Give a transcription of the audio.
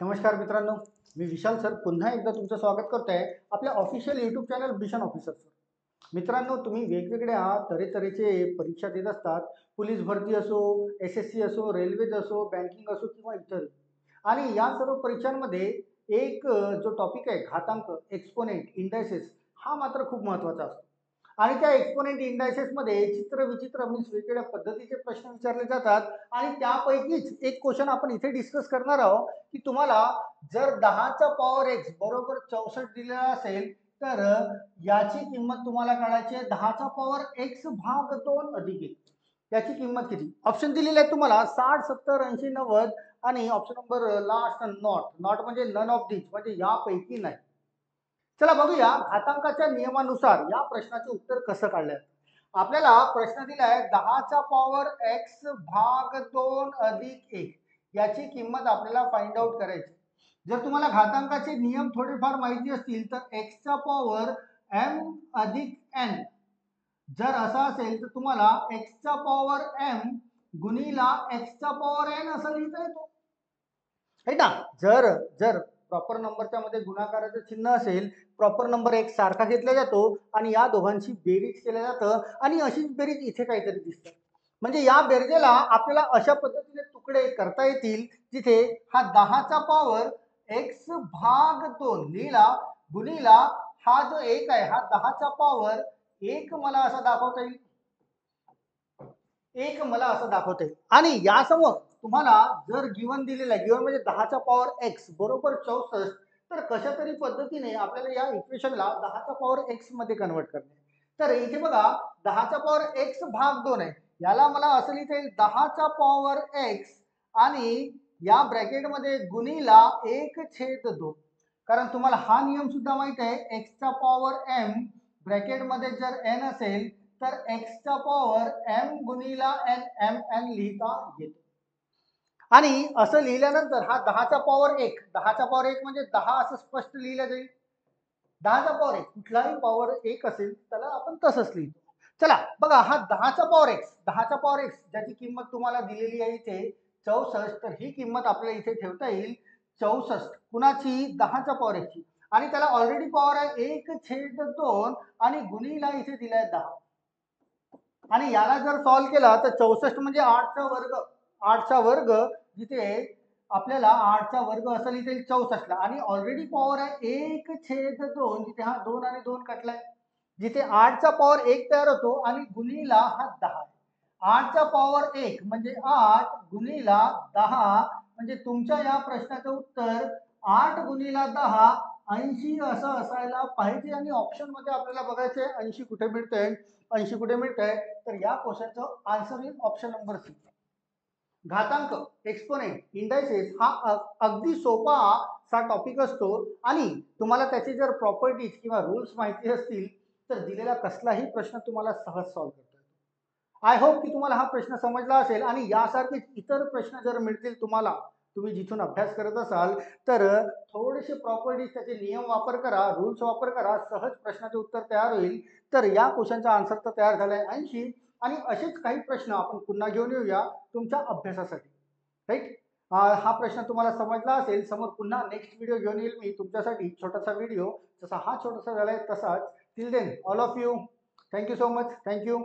नमस्कार मित्रांनो, मी विशाल सर पुन्हा एकदा तुमचं स्वागत करतोय आपल्या official YouTube channel mission officer sir. मित्रांनो, तुम्ही वेगवेगळ्या तऱ्हेचे परीक्षा देत असतात. पोलीस भरती असो, SSC असो, रेल्वेज असो, बँकिंग असो किंवा इतर. आणि या सर्व परीक्षांमध्ये एक जो टॉपिक आहे घातांक, एक्सपोनेंट, इंडायसेस हा मात्र खूप महत्त्वाचा असतो. आणि त्या एक्सपोनेंट इंडायसेसमध्ये चित्र-विचित्र मीन्स वेगवेगळ्या पद्धतीचे प्रश्न विचारले जातात आणि त्यापैकीच एक क्वेश्चन आपण इथे डिस्कस करणार आहोत, की तुम्हाला जर 10चा पॉवर x बरोबर 64 दिलेला असेल, तर याची किंमत तुम्हाला काढायची आहे 10चा पॉवर x भाग 2 अधिक 1. याची किंमत किती? ऑप्शन दिलेले आहेत तुम्हाला 60, 70, 80, 90 आणि option number last not. Not म्हणजे नन ऑफ दिस म्हणजे यापैकी नाही. चला बघूया घातांकाच्या नियमानुसार या प्रश्नाचे उत्तर कसं काढलं. आपल्याला प्रश्न दिलाय 10चा पॉवर x भाग 2 अधिक 1 याची किंमत आपल्याला फाइंड आउट करायची. जर तुम्हाला घातांकाचे नियम थोडेफार माहिती असतील तर x चा पॉवर m अधिक n जर असा असेल तर तुम्हाला x चा पॉवर m गुणिला x चा पॉवर n असं लिहिता येतो है ना. जर जर प्रॉपर नंबरच्या मध्ये गुणाकाराचं चिन्ह असेल, प्रॉपर नंबर एक सारखा घेतला जातो आणि या दोघांची बेरीज केलं जातं आणि अशीच बेरीज इथे काहीतरी दिसतं. म्हणजे या बेरजेला आपल्याला अशा पद्धतीने तुकडे करता येतील जिथे हा 10चा पॉवर x भाग 2 लिहिला गुणिला हा जो एक आहे हा 10चा पॉवर 1 मला असा दाखवता येईल. एक मला असं दाखवता येईल आणि यासमोर तुम्हाला जर गिवन दिलेला आहे, गिवन म्हणजे 10चा पॉवर x बरोबर 64, तर कशा तरी पद्धतीने आपल्याला या इक्वेशनला 10चा पॉवर x मध्ये कन्वर्ट करणे. तर इथे बघा 10चा पॉवर x भाग 2 आहे, याला मला असं लिहिता येईल 10चा पॉवर x आणि या ब्रॅकेटमध्ये गुणिला 1/2. कारण तुम्हाला हा नियम सुद्धा माहित आहे, x चा पॉवर m ब्रॅकेटमध्ये जर n असेल तर x चा power m गुणिला n m n लिहिता येतो. आणि असं लिहिल्यानंतर हा 10चा पॉवर 1, 10चा पॉवर 1 म्हणजे 10 असं स्पष्ट लिहिलं जाईल. 10चा पॉवर 1 कुठलाही पॉवर 1 असेल त्याला आपण तसंच लिहितो. चला बघा हा 10चा पॉवर x, 10चा पॉवर x ज्याची किंमत तुम्हाला दिलेली आहे इथे 64, तर ही किंमत आपल्याला इथे ठेवता येईल 64 कुणाची 10च्या पॉवर x ची. आणि त्याला ऑलरेडी पॉवर आहे 1/2 आणि गुणिला इथे दिलाय 10. आणि याला जर सॉल्व केला तर 64 म्हणजे 8चा वर्ग, 8चा वर्ग जिथे आपल्याला 8चा वर्ग असं लिहिता येईल 64 ला आणि ऑलरेडी पॉवर आहे 1/2 जिथे हा 2 आणि 2 कटलाय, जिथे 8चा पॉवर 1 तयार होतो आणि गुणिला हा 10. 8चा पॉवर 1 म्हणजे 8 गुणिला 10 म्हणजे तुमच्या या प्रश्नाचं उत्तर 8 गुणिला 10 80 असं असायला पाहिजे. आणि ऑप्शन मध्ये आपल्याला बघायचे 80 कुठे मिळतंय, 80 कुठे मिळतंय, तर या क्वेश्चनचं answer is option number C. घातांक, एक्सपोनेंट, इंडायसेस हा अगदी सोपा सा टॉपिक असतो आणि तुम्हाला त्याची जर प्रॉपर्टीज किंवा रूल्स माहिती असतील तर दिलेला कसलाही प्रश्न तुम्हाला सहज सॉल्व करता येतो. आय होप की तुम्हाला हा प्रश्न समजला असेल आणि यासारखेच इतर प्रश्न जर मिळतील तुम्हाला, तुम्ही जिथून अभ्यास करत असाल तर थोडेसे प्रॉपर्टीज त्याचे नियम वापर करा, रूल्स वापर करा, सहज प्रश्नाचे उत्तर तयार होईल. तर या क्वेश्चनचा आन्सर तर तयार झालाय 80 आणि असेच काही प्रश्न आपण पुन्हा घेऊन येऊया तुमच्या अभ्यासासाठी. राईट. हा प्रश्न तुम्हाला समजला असेल. समोर पुन्हा नेक्स्ट व्हिडिओ घेऊन येईल मी तुमच्यासाठी छोटासा व्हिडिओ, जसा हा छोटासा झालाय तसाच. Till then all of you, thank you so much. Thank you.